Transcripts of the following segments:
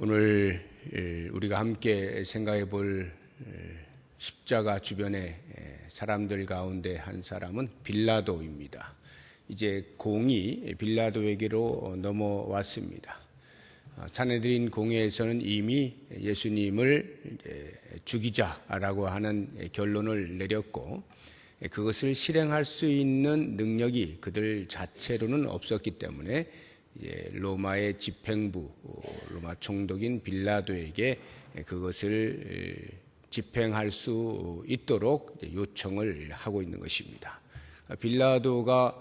오늘 우리가 함께 생각해 볼 십자가 주변의 사람들 가운데 한 사람은 빌라도입니다. 이제 공이 빌라도에게로 넘어왔습니다. 산헤드린 공회에서는 이미 예수님을 죽이자라고 하는 결론을 내렸고, 그것을 실행할 수 있는 능력이 그들 자체로는 없었기 때문에 로마의 집행부, 로마 총독인 빌라도에게 그것을 집행할 수 있도록 요청을 하고 있는 것입니다. 빌라도가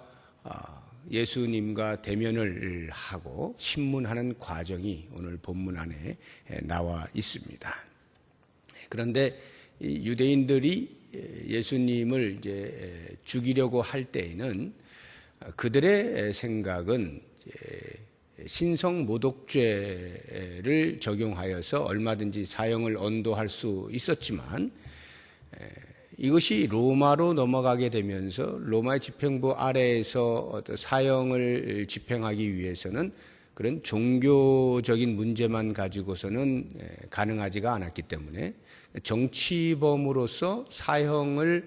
예수님과 대면을 하고 신문하는 과정이 오늘 본문 안에 나와 있습니다. 그런데 유대인들이 예수님을 이제 죽이려고 할 때에는 그들의 생각은 신성 모독죄를 적용하여서 얼마든지 사형을 언도할 수 있었지만, 이것이 로마로 넘어가게 되면서 로마의 집행부 아래에서 사형을 집행하기 위해서는 그런 종교적인 문제만 가지고서는 가능하지가 않았기 때문에 정치범으로서 사형을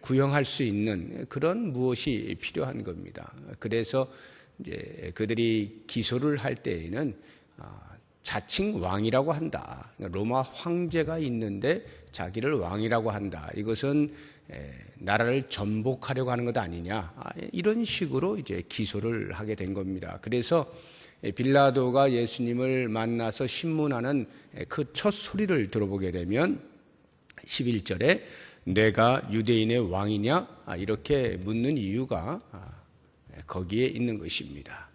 구형할 수 있는 그런 무엇이 필요한 겁니다. 그래서 이제 그들이 기소를 할 때에는 자칭 왕이라고 한다. 로마 황제가 있는데 자기를 왕이라고 한다. 이것은 나라를 전복하려고 하는 것 아니냐. 이런 식으로 이제 기소를 하게 된 겁니다. 그래서 빌라도가 예수님을 만나서 신문하는 그 첫 소리를 들어보게 되면 11절에 내가 유대인의 왕이냐? 이렇게 묻는 이유가 거기에 있는 것입니다.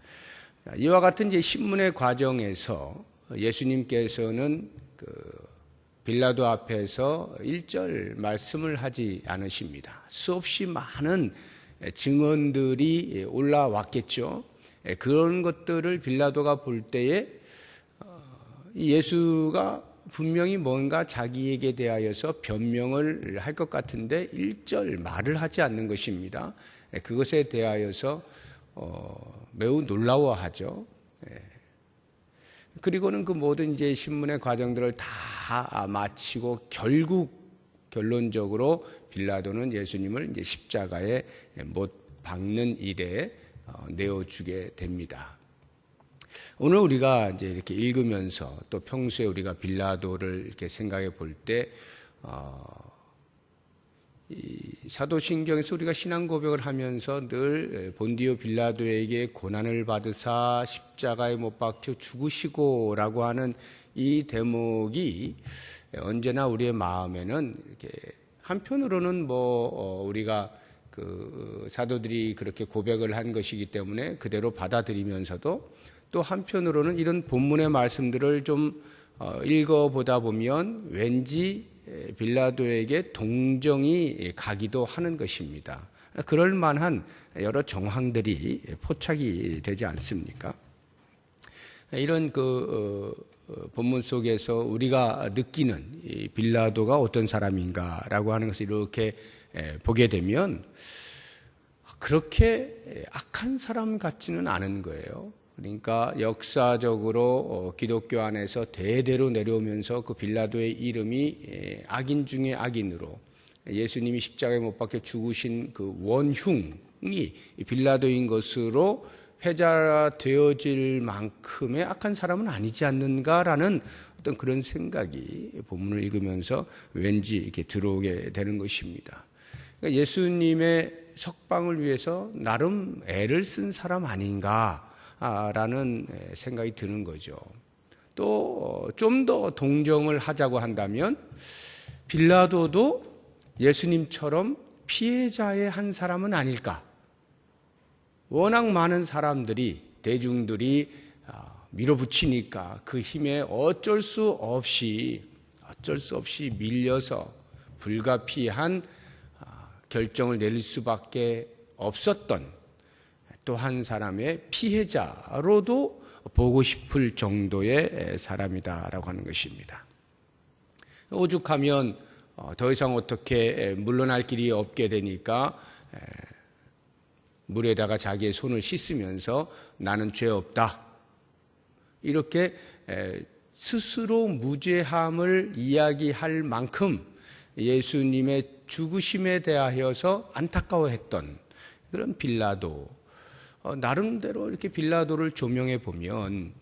이와 같은 이제 신문의 과정에서 예수님께서는 빌라도 앞에서 1절 말씀을 하지 않으십니다. 수없이 많은 증언들이 올라왔겠죠. 그런 것들을 빌라도가 볼 때에 예수가 분명히 뭔가 자기에게 대하여서 변명을 할 것 같은데 1절 말을 하지 않는 것입니다. 그것에 대하여서 매우 놀라워하죠. 그리고는 그 모든 이제 신문의 과정들을 다 마치고 결론적으로 빌라도는 예수님을 이제 십자가에 못 박는 일에 내어주게 됩니다. 오늘 우리가 이제 이렇게 읽으면서 또 평소에 우리가 빌라도를 이렇게 생각해 볼 때, 이 사도신경에서 우리가 신앙 고백을 하면서 늘 본디오 빌라도에게 고난을 받으사 십자가에 못 박혀 죽으시고라고 하는 이 대목이 언제나 우리의 마음에는 이렇게 한편으로는 우리가 그 사도들이 그렇게 고백을 한 것이기 때문에 그대로 받아들이면서도 또 한편으로는 이런 본문의 말씀들을 좀 읽어보다 보면 왠지 빌라도에게 동정이 가기도 하는 것입니다. 그럴 만한 여러 정황들이 포착이 되지 않습니까? 이런 본문 속에서 우리가 느끼는 이 빌라도가 어떤 사람인가라고 하는 것을 이렇게 보게 되면 그렇게 악한 사람 같지는 않은 거예요. 그러니까 역사적으로 기독교 안에서 대대로 내려오면서 그 빌라도의 이름이 악인 중에 악인으로, 예수님이 십자가에 못 박혀 죽으신 그 원흉이 빌라도인 것으로 회자되어질 만큼의 악한 사람은 아니지 않는가라는 어떤 그런 생각이 본문을 읽으면서 왠지 이렇게 들어오게 되는 것입니다. 그러니까 예수님의 석방을 위해서 나름 애를 쓴 사람 아닌가 라는 생각이 드는 거죠. 또 좀 더 동정을 하자고 한다면 빌라도도 예수님처럼 피해자의 한 사람은 아닐까. 워낙 많은 사람들이, 대중들이 밀어붙이니까 그 힘에 어쩔 수 없이 밀려서 불가피한 결정을 내릴 수밖에 없었던 또 한 사람의 피해자로도 보고 싶을 정도의 사람이다라고 하는 것입니다. 오죽하면 더 이상 어떻게 물러날 길이 없게 되니까 물에다가 자기의 손을 씻으면서 나는 죄 없다, 이렇게 스스로 무죄함을 이야기할 만큼 예수님의 죽으심에 대하여서 안타까워했던 그런 빌라도, 나름대로 이렇게 빌라도를 조명해 보면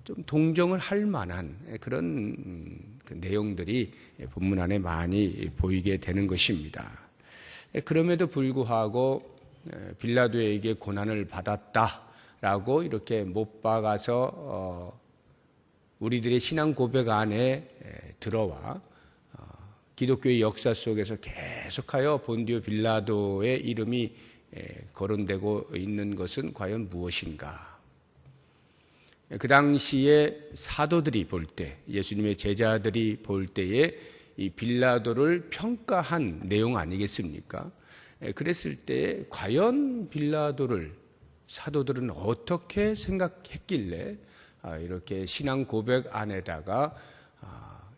좀 동정을 할 만한 그런 그 내용들이 본문 안에 많이 보이게 되는 것입니다. 그럼에도 불구하고 빌라도에게 고난을 받았다라고 이렇게 못 박아서 우리들의 신앙 고백 안에 들어와 기독교의 역사 속에서 계속하여 본디오 빌라도의 이름이 거론되고 있는 것은 과연 무엇인가? 그 당시에 사도들이 볼 때, 예수님의 제자들이 볼 때에 이 빌라도를 평가한 내용 아니겠습니까? 그랬을 때 과연 빌라도를 사도들은 어떻게 생각했길래 이렇게 신앙 고백 안에다가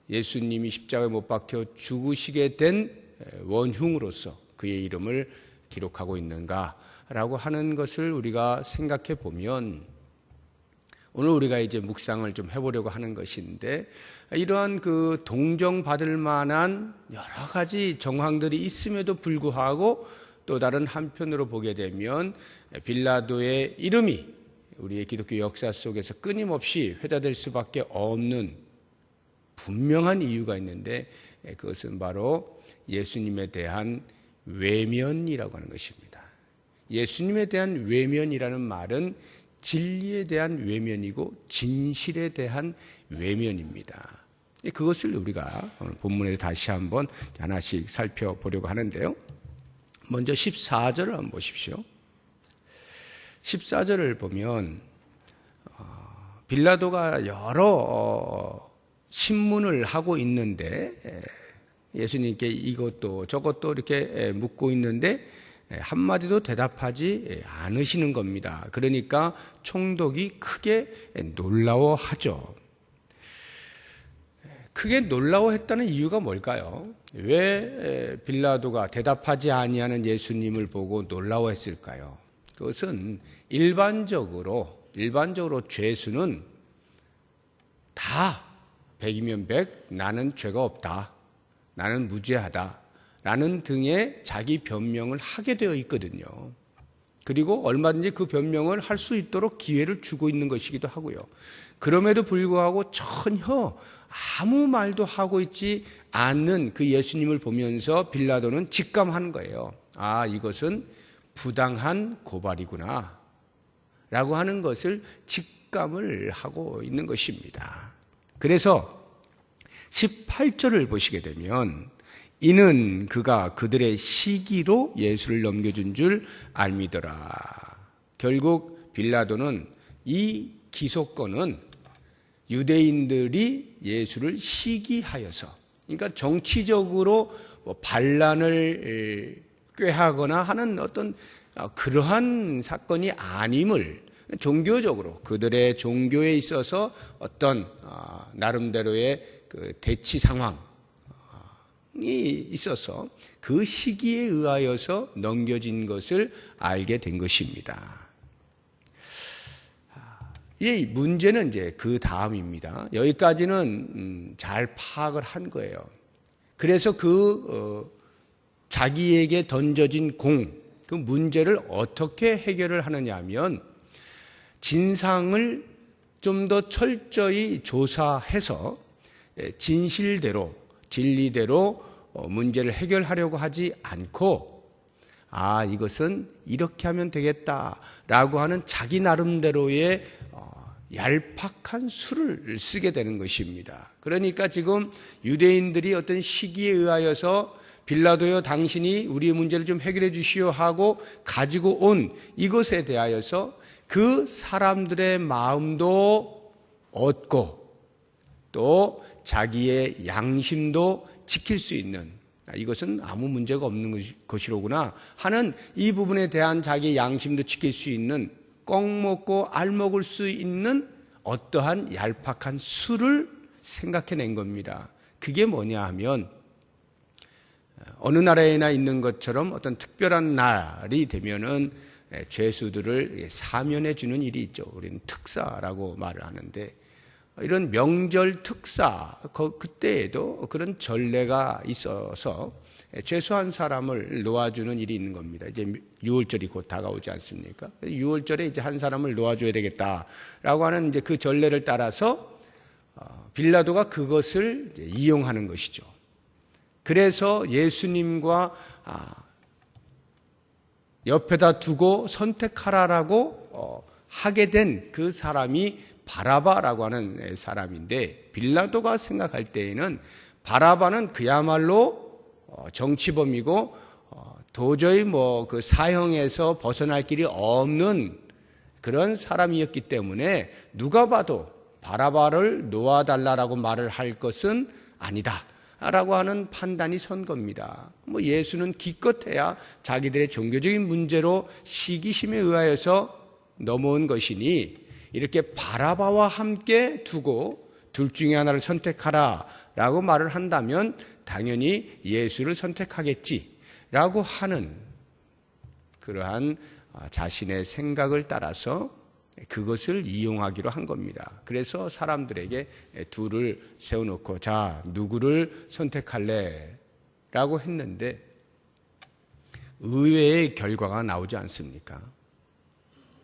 예수님이 십자가에 못 박혀 죽으시게 된 원흉으로서 그의 이름을 기록하고 있는가라고 하는 것을 우리가 생각해 보면, 오늘 우리가 이제 묵상을 좀 해보려고 하는 것인데, 이러한 그 동정받을 만한 여러 가지 정황들이 있음에도 불구하고 또 다른 한편으로 보게 되면 빌라도의 이름이 우리의 기독교 역사 속에서 끊임없이 회자될 수밖에 없는 분명한 이유가 있는데, 그것은 바로 예수님에 대한 외면이라고 하는 것입니다. 예수님에 대한 외면이라는 말은 진리에 대한 외면이고 진실에 대한 외면입니다. 그것을 우리가 오늘 본문에 다시 한번 하나씩 살펴보려고 하는데요. 먼저 14절을 한번 보십시오. 14절을 보면 빌라도가 여러 신문을 하고 있는데 예수님께 이것도 저것도 이렇게 묻고 있는데 한마디도 대답하지 않으시는 겁니다. 그러니까 총독이 크게 놀라워하죠. 크게 놀라워했다는 이유가 뭘까요? 왜 빌라도가 대답하지 아니하는 예수님을 보고 놀라워했을까요? 그것은 일반적으로 죄수는 다 100이면 100, 나는 죄가 없다, 나는 무죄하다 라는 등의 자기 변명을 하게 되어 있거든요. 그리고 얼마든지 그 변명을 할 수 있도록 기회를 주고 있는 것이기도 하고요. 그럼에도 불구하고 전혀 아무 말도 하고 있지 않는 그 예수님을 보면서 빌라도는 직감하는 거예요. 아, 이것은 부당한 고발이구나 라고 하는 것을 직감을 하고 있는 것입니다. 그래서 18절을 보시게 되면 이는 그가 그들의 시기로 예수를 넘겨준 줄 알미더라. 결국 빌라도는 이 기소권은 유대인들이 예수를 시기하여서, 그러니까 정치적으로 반란을 꾀하거나 하는 어떤 그러한 사건이 아님을, 종교적으로 그들의 종교에 있어서 어떤 나름대로의 그 대치 상황이 있어서 그 시기에 의하여서 넘겨진 것을 알게 된 것입니다. 이 문제는 이제 그 다음입니다. 여기까지는 잘 파악을 한 거예요. 그래서 자기에게 던져진 그 문제를 어떻게 해결을 하느냐 하면, 진상을 좀 더 철저히 조사해서 진실대로, 진리대로 문제를 해결하려고 하지 않고, 이것은 이렇게 하면 되겠다라고 하는 자기 나름대로의 얄팍한 수를 쓰게 되는 것입니다. 그러니까 지금 유대인들이 어떤 시기에 의하여서 빌라도여 당신이 우리의 문제를 좀 해결해 주시오 하고 가지고 온 이것에 대하여서 그 사람들의 마음도 얻고 또 자기의 양심도 지킬 수 있는, 이것은 아무 문제가 없는 것이로구나 하는 이 부분에 대한 자기의 양심도 지킬 수 있는, 꺽 먹고 알 먹을 수 있는 어떠한 얄팍한 수를 생각해낸 겁니다. 그게 뭐냐 하면, 어느 나라에나 있는 것처럼 어떤 특별한 날이 되면은 죄수들을 사면해 주는 일이 있죠. 우리는 특사라고 말을 하는데, 이런 명절 특사, 그때에도 그런 전례가 있어서 최소한 사람을 놓아주는 일이 있는 겁니다. 이제 6월절이 곧 다가오지 않습니까? 6월절에 이제 한 사람을 놓아줘야 되겠다라고 하는 이제 그 전례를 따라서 빌라도가 그것을 이용하는 것이죠. 그래서 예수님과 옆에다 두고 선택하라라고 하게 된 그 사람이 바라바라고 하는 사람인데, 빌라도가 생각할 때에는 바라바는 그야말로 정치범이고 도저히 그 사형에서 벗어날 길이 없는 그런 사람이었기 때문에 누가 봐도 바라바를 놓아달라라고 말을 할 것은 아니다 라고 하는 판단이 선 겁니다. 예수는 기껏해야 자기들의 종교적인 문제로 시기심에 의하여서 넘어온 것이니 이렇게 바라바와 함께 두고 둘 중에 하나를 선택하라 라고 말을 한다면 당연히 예수를 선택하겠지라고 하는 그러한 자신의 생각을 따라서 그것을 이용하기로 한 겁니다. 그래서 사람들에게 둘을 세워놓고 자, 누구를 선택할래? 라고 했는데 의외의 결과가 나오지 않습니까?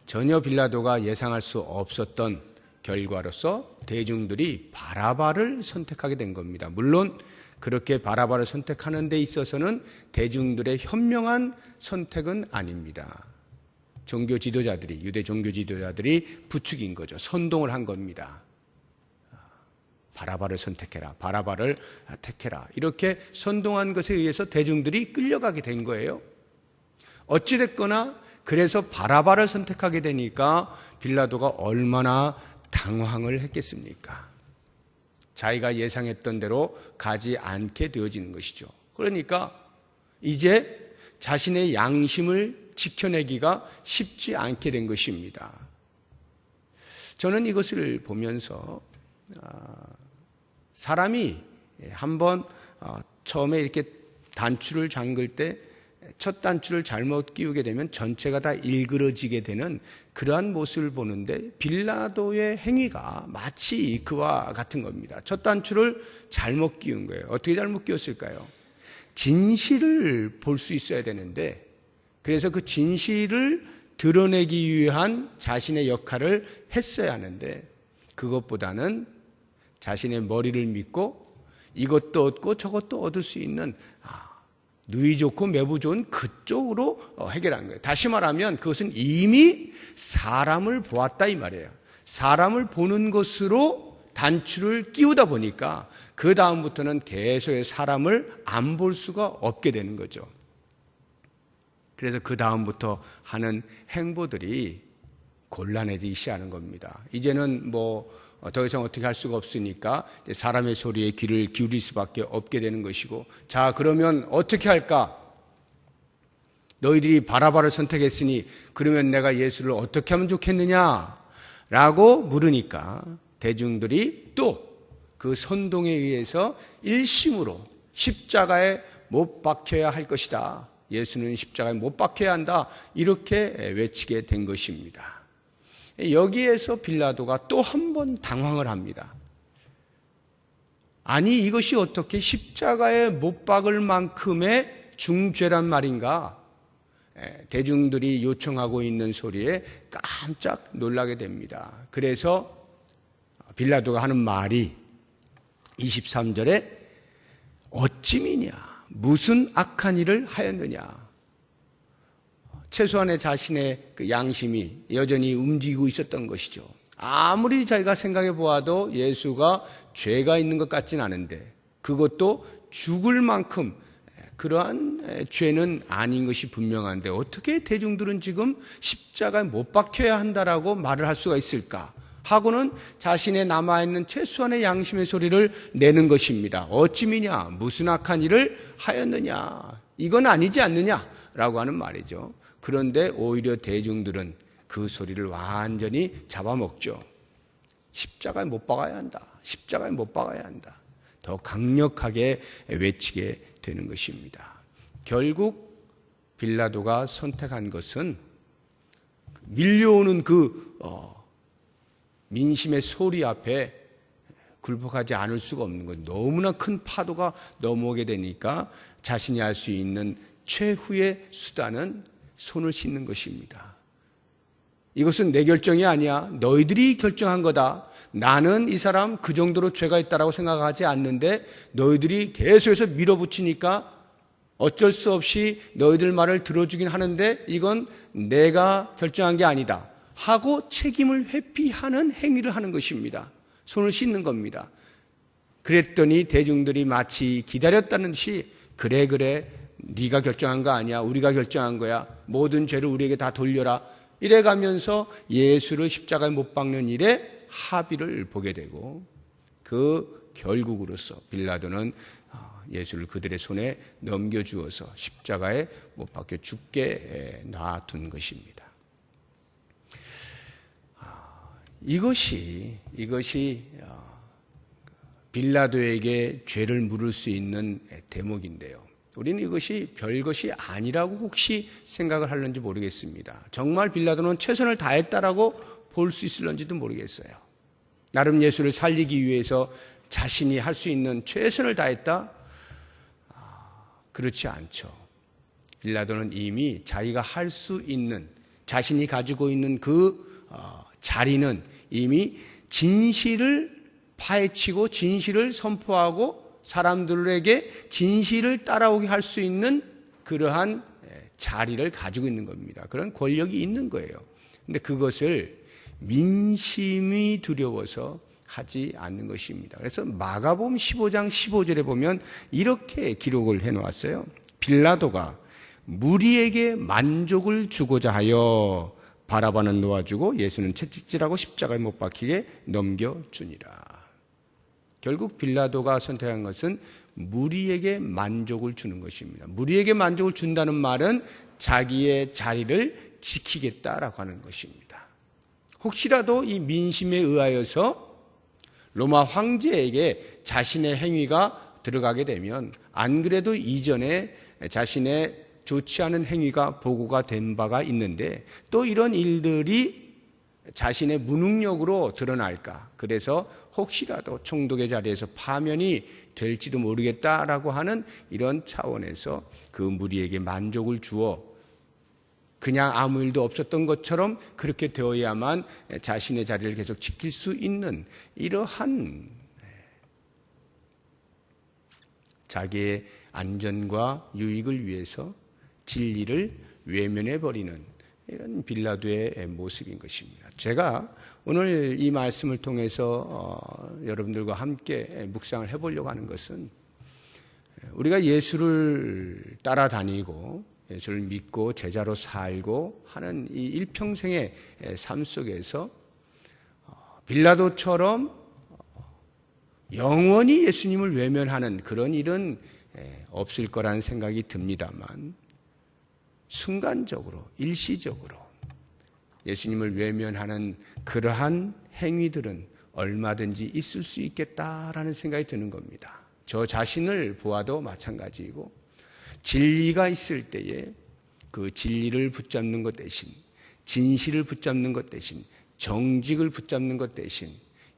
전혀 빌라도가 예상할 수 없었던 결과로서 대중들이 바라바를 선택하게 된 겁니다. 물론 그렇게 바라바를 선택하는 데 있어서는 대중들의 현명한 선택은 아닙니다. 종교 지도자들이, 유대 종교 지도자들이 부추긴 거죠. 선동을 한 겁니다. 바라바를 선택해라, 바라바를 택해라, 이렇게 선동한 것에 의해서 대중들이 끌려가게 된 거예요. 어찌됐거나 그래서 바라바를 선택하게 되니까 빌라도가 얼마나 당황을 했겠습니까? 자기가 예상했던 대로 가지 않게 되어지는 것이죠. 그러니까 이제 자신의 양심을 지켜내기가 쉽지 않게 된 것입니다. 저는 이것을 보면서 사람이 한번 처음에 이렇게 단추를 잠글 때 첫 단추를 잘못 끼우게 되면 전체가 다 일그러지게 되는 그러한 모습을 보는데 빌라도의 행위가 마치 그와 같은 겁니다. 첫 단추를 잘못 끼운 거예요. 어떻게 잘못 끼웠을까요? 진실을 볼 수 있어야 되는데, 그래서 그 진실을 드러내기 위한 자신의 역할을 했어야 하는데 그것보다는 자신의 머리를 믿고 이것도 얻고 저것도 얻을 수 있는 누이 좋고 매부 좋은 그쪽으로 해결한 거예요. 다시 말하면 그것은 이미 사람을 보았다 이 말이에요. 사람을 보는 것으로 단추를 끼우다 보니까 그 다음부터는 계속 사람을 안 볼 수가 없게 되는 거죠. 그래서 그 다음부터 하는 행보들이 곤란해지기 시작하는 겁니다. 이제는 더 이상 어떻게 할 수가 없으니까 사람의 소리에 귀를 기울일 수밖에 없게 되는 것이고, 자, 그러면 어떻게 할까? 너희들이 바라바를 선택했으니 그러면 내가 예수를 어떻게 하면 좋겠느냐? 라고 물으니까 대중들이 또 그 선동에 의해서 일심으로 십자가에 못 박혀야 할 것이다. 예수는 십자가에 못 박혀야 한다. 이렇게 외치게 된 것입니다. 여기에서 빌라도가 또 한 번 당황을 합니다. 아니, 이것이 어떻게 십자가에 못 박을 만큼의 중죄란 말인가? 대중들이 요청하고 있는 소리에 깜짝 놀라게 됩니다. 그래서 빌라도가 하는 말이 23절에 어찌 미냐? 무슨 악한 일을 하였느냐? 최소한의 자신의 그 양심이 여전히 움직이고 있었던 것이죠. 아무리 자기가 생각해 보아도 예수가 죄가 있는 것 같진 않은데, 그것도 죽을 만큼 그러한 죄는 아닌 것이 분명한데 어떻게 대중들은 지금 십자가에 못 박혀야 한다라고 말을 할 수가 있을까 하고는 자신의 남아있는 최소한의 양심의 소리를 내는 것입니다. 어찌 미냐? 무슨 악한 일을 하였느냐? 이건 아니지 않느냐라고 하는 말이죠. 그런데 오히려 대중들은 그 소리를 완전히 잡아먹죠. 십자가에 못 박아야 한다. 십자가에 못 박아야 한다. 더 강력하게 외치게 되는 것입니다. 결국 빌라도가 선택한 것은 밀려오는 그 민심의 소리 앞에 굴복하지 않을 수가 없는 거예요. 너무나 큰 파도가 넘어오게 되니까 자신이 할 수 있는 최후의 수단은 손을 씻는 것입니다. 이것은 내 결정이 아니야. 너희들이 결정한 거다. 나는 이 사람 그 정도로 죄가 있다라고 생각하지 않는데 너희들이 계속해서 밀어붙이니까 어쩔 수 없이 너희들 말을 들어주긴 하는데 이건 내가 결정한 게 아니다 하고 책임을 회피하는 행위를 하는 것입니다. 손을 씻는 겁니다. 그랬더니 대중들이 마치 기다렸다는 듯이 그래 네가 결정한 거 아니야. 우리가 결정한 거야. 모든 죄를 우리에게 다 돌려라. 이래가면서 예수를 십자가에 못 박는 일에 합의를 보게 되고 그 결국으로서 빌라도는 예수를 그들의 손에 넘겨주어서 십자가에 못 박혀 죽게 놔둔 것입니다. 이것이 빌라도에게 죄를 물을 수 있는 대목인데요. 우리는 이것이 별것이 아니라고 혹시 생각을 하는지 모르겠습니다. 정말 빌라도는 최선을 다했다라고 볼 수 있을런지도 모르겠어요. 나름 예수를 살리기 위해서 자신이 할 수 있는 최선을 다했다? 그렇지 않죠. 빌라도는 이미 자기가 할 수 있는, 자신이 가지고 있는 그 자리는 이미 진실을 파헤치고 진실을 선포하고 사람들에게 진실을 따라오게 할 수 있는 그러한 자리를 가지고 있는 겁니다. 그런 권력이 있는 거예요. 근데 그것을 민심이 두려워서 하지 않는 것입니다. 그래서 마가복음 15장 15절에 보면 이렇게 기록을 해놓았어요. 빌라도가 무리에게 만족을 주고자 하여 바라바는 놓아주고 예수는 채찍질하고 십자가에 못 박히게 넘겨주니라. 결국 빌라도가 선택한 것은 무리에게 만족을 주는 것입니다. 무리에게 만족을 준다는 말은 자기의 자리를 지키겠다라고 하는 것입니다. 혹시라도 이 민심에 의하여서 로마 황제에게 자신의 행위가 들어가게 되면 안 그래도 이전에 자신의 좋지 않은 행위가 보고가 된 바가 있는데 또 이런 일들이 자신의 무능력으로 드러날까. 그래서 혹시라도 총독의 자리에서 파면이 될지도 모르겠다라고 하는 이런 차원에서 그 무리에게 만족을 주어 그냥 아무 일도 없었던 것처럼 그렇게 되어야만 자신의 자리를 계속 지킬 수 있는 이러한 자기의 안전과 유익을 위해서 진리를 외면해버리는 이런 빌라도의 모습인 것입니다. 제가 오늘 이 말씀을 통해서 여러분들과 함께 묵상을 해보려고 하는 것은 우리가 예수를 따라다니고 예수를 믿고 제자로 살고 하는 이 일평생의 삶 속에서 빌라도처럼 영원히 예수님을 외면하는 그런 일은 없을 거라는 생각이 듭니다만 순간적으로 일시적으로 예수님을 외면하는 그러한 행위들은 얼마든지 있을 수 있겠다라는 생각이 드는 겁니다. 저 자신을 보아도 마찬가지이고 진리가 있을 때에 그 진리를 붙잡는 것 대신 진실을 붙잡는 것 대신 정직을 붙잡는 것 대신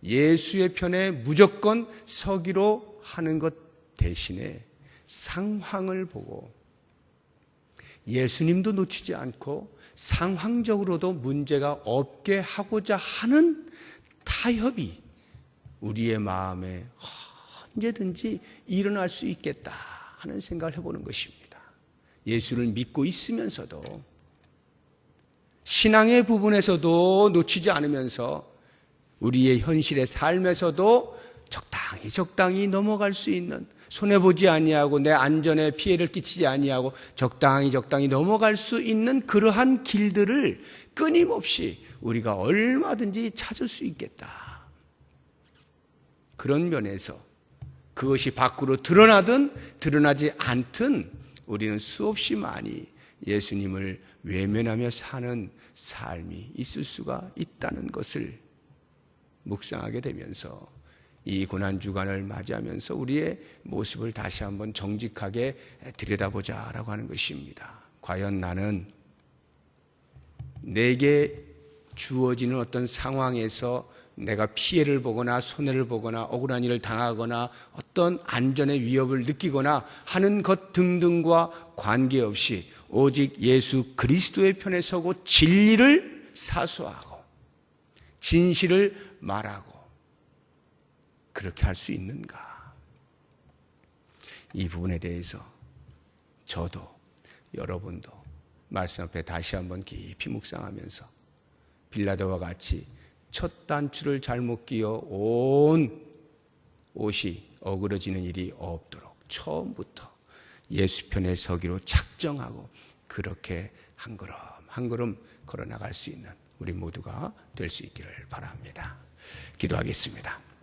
예수의 편에 무조건 서기로 하는 것 대신에 상황을 보고 예수님도 놓치지 않고 상황적으로도 문제가 없게 하고자 하는 타협이 우리의 마음에 언제든지 일어날 수 있겠다 하는 생각을 해보는 것입니다. 예수를 믿고 있으면서도 신앙의 부분에서도 놓치지 않으면서 우리의 현실의 삶에서도 적당히 넘어갈 수 있는 손해보지 아니하고 내 안전에 피해를 끼치지 아니하고 적당히 넘어갈 수 있는 그러한 길들을 끊임없이 우리가 얼마든지 찾을 수 있겠다. 그런 면에서 그것이 밖으로 드러나든 드러나지 않든 우리는 수없이 많이 예수님을 외면하며 사는 삶이 있을 수가 있다는 것을 묵상하게 되면서 이 고난주간을 맞이하면서 우리의 모습을 다시 한번 정직하게 들여다보자라고 하는 것입니다. 과연 나는 내게 주어지는 어떤 상황에서 내가 피해를 보거나 손해를 보거나 억울한 일을 당하거나 어떤 안전의 위협을 느끼거나 하는 것 등등과 관계없이 오직 예수 그리스도의 편에 서고 진리를 사수하고 진실을 말하고 그렇게 할 수 있는가? 이 부분에 대해서 저도 여러분도 말씀 앞에 다시 한번 깊이 묵상하면서 빌라도와 같이 첫 단추를 잘못 끼어 온 옷이 어그러지는 일이 없도록 처음부터 예수 편에 서기로 작정하고 그렇게 한 걸음 한 걸음 걸어 나갈 수 있는 우리 모두가 될 수 있기를 바랍니다. 기도하겠습니다.